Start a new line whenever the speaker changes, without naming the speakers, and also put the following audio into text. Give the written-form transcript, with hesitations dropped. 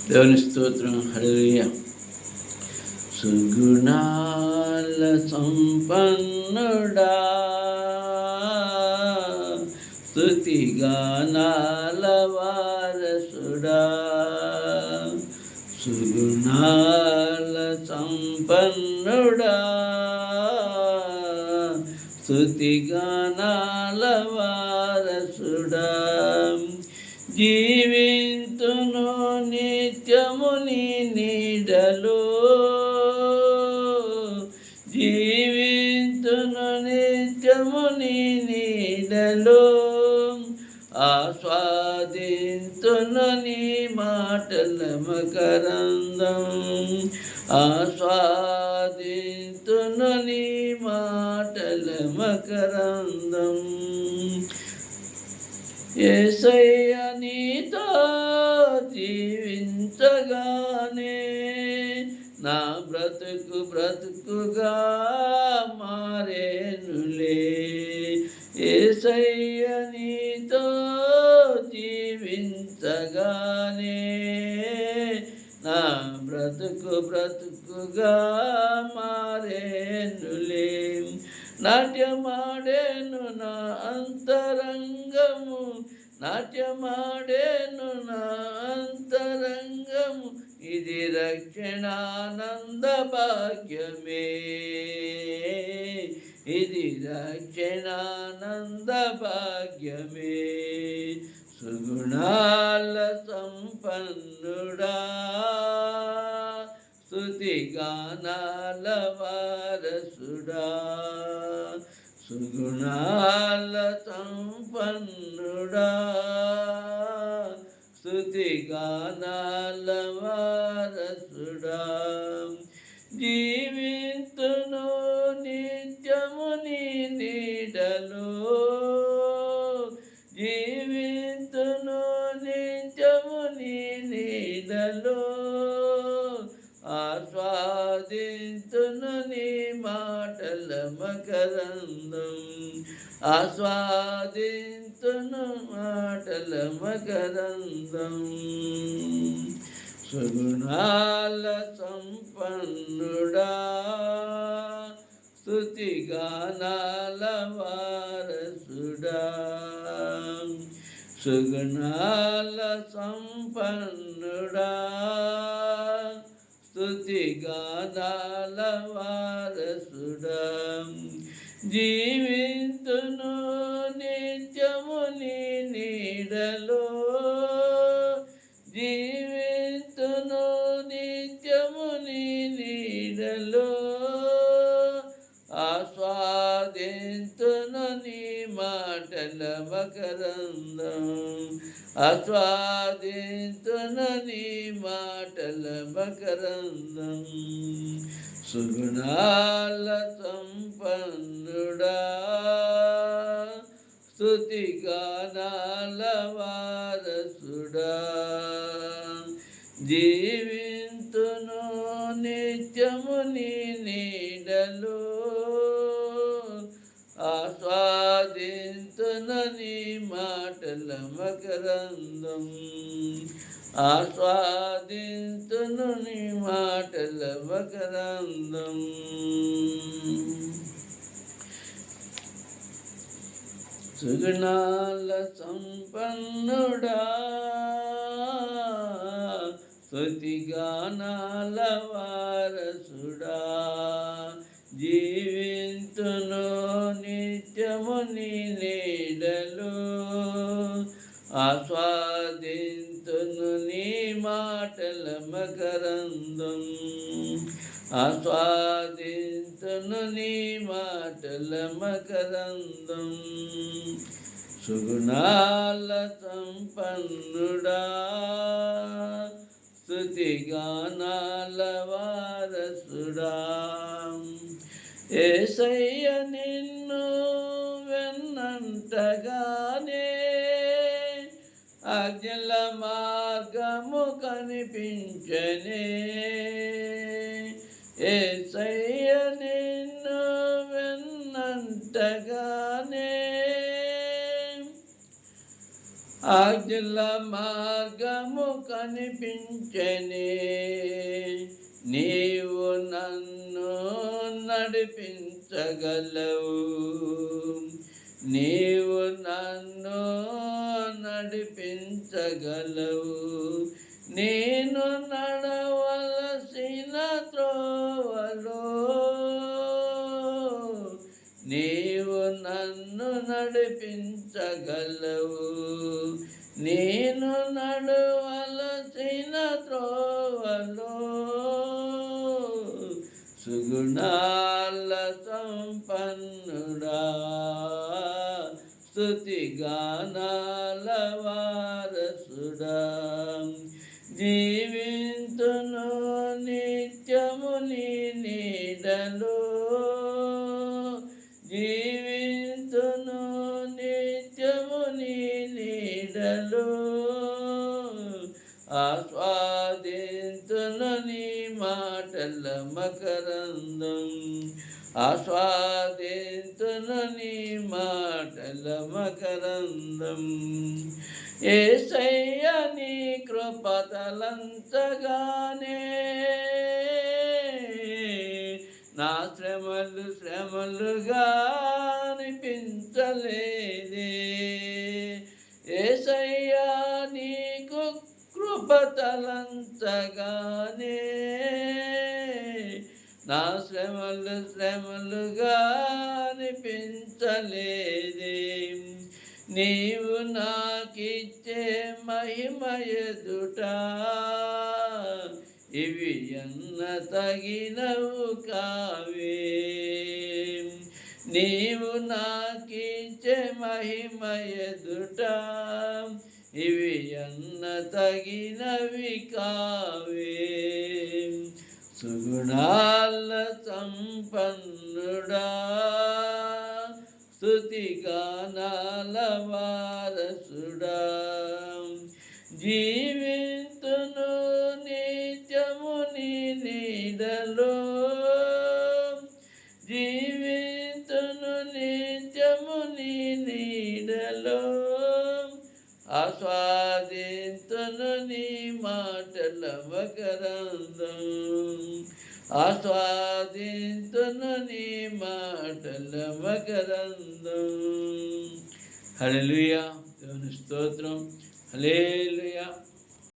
దేవుని స్తోత్రం. హల్లెలూయా. సుగుణాల సంపన్నుడా, స్తుతిగానాల వారసుడా, సుగుణాల సంపన్నుడా, స్తుతిగానాల వారసుడా, జీవింతును నిత్యము నీ నీడలో, జీవింతును నిత్యము నీ నీడలో, ఆస్వాదింతును నీ మాటల మకరందం, ఆస్వాదింతును నీ మాటల మకరందం. యేసయ్య నీతో జీవించగానే నా బ్రతుకుగా మారేనులే. యేసయ్య నీతో జీవించగానే నా బ్రతుకుగా మారేనులే. నాట్యమాడేను నా అంతరంగము, నాట్యమాడేను నా అంతరంగము, ఇది రక్షణానంద భాగ్యమే, ఇది రక్షణానంద భాగ్యమే. సుగుణాల సంపన్నుడా, స్తుతిగానాల వారసుడా, సుగుణాల సంపన్నుడా, స్తుతిగానాల వారసుడా, జీవింతును నిత్యము నీ నీడలో, జీవింతును నిత్యము నీ నీడలో, ఆస్వాదింతును నీ మాటల మకరందం, ఆస్వాదింతును మాటల మకరందం. సుగుణాల సంపన్నుడా, స్తుతిగానాల వారసుడా, సుగుణాల సంపన్నుడా, స్తుతిగానాల వారసుడా, జీవింతును నిత్యము నీ నీడలో, జీవింతును నిత్యము నీ నీడలో, ఆస్వాదింతును నీ మాటల మకరందం, ఆస్వాదింతును నీ మాటల మకరందం. సుగుణాల సంపన్నుడా, స్తుతిగానాల వారసుడా, జీవింతును నిత్యము నీ నీడలో, ఆస్వాదింతును నీ మాటల మకరందం, ఆస్వాదింతును నీ మాటల మకరందం. సుగుణాల సంపన్నుడా, స్తుతిగానాల వారసుడా, జీవింతును నిత్యము నీ నీడలో, ఆస్వాదింతును నీ మాటల మకరందం, ఆస్వాదింతును నీ మాటల మకరందం. సుగుణాల సంపన్నుడా, స్తుతిగానాల వారసుడా, యేసయ్య నిన్ను వెన్నంటగానే ఆజ్ఞల మార్గము కనిపించనే, యేసయ్య నిన్ను వెన్నంటగానే ఆజ్ఞల మార్గము కనిపించనే, నీవు నన్ను నడిపించగలవు, నీవు నన్ను నడిపించగలవు. నేను నడవలసిన త్రోవలో నీవు నన్ను నడిపించగలవు, నేను నడవలసిన త్రోవలో సుగుణాల సంపన్నుడా, స్తుతిగానాల వారసుడా, జీవింతును నిత్యము నీ నీడలో, జీవింతును నిత్యము నీ నీడలో, ఆస్వాదింతును నీ మాటల మకరందం, ఆస్వాదింతును నీ మాటల మకరందం. యేసయ్య నీ కృప తలంచగానే నా శ్రమలుగా అనిపించలేదే. యేసయ్య నీకు కృప తలంచగానే నా శ్రమలుగా అనిపించలేదే. నీవు నాకిచ్చే మహిమ ఎదుట ఇవి ఎన్న తగినవు కావే. నీవు నాకిచ్చే మహిమ ఎదుట ఇవి ఎన్న తగినవి కావే. సుగుణాల సంపన్నుడా, స్తుతిగానాల వారసుడా, జీవింతును నిత్యము నీ నీడలో, జీవింతును నిత్యము నీ నీడలో, ఆస్వాదింతును నీ మాటల మకరందం, ఆస్వాదింతును నీ మాటల మకరందం. హల్లెలూయా, దేవుని స్తోత్రం. హల్లెలూయా.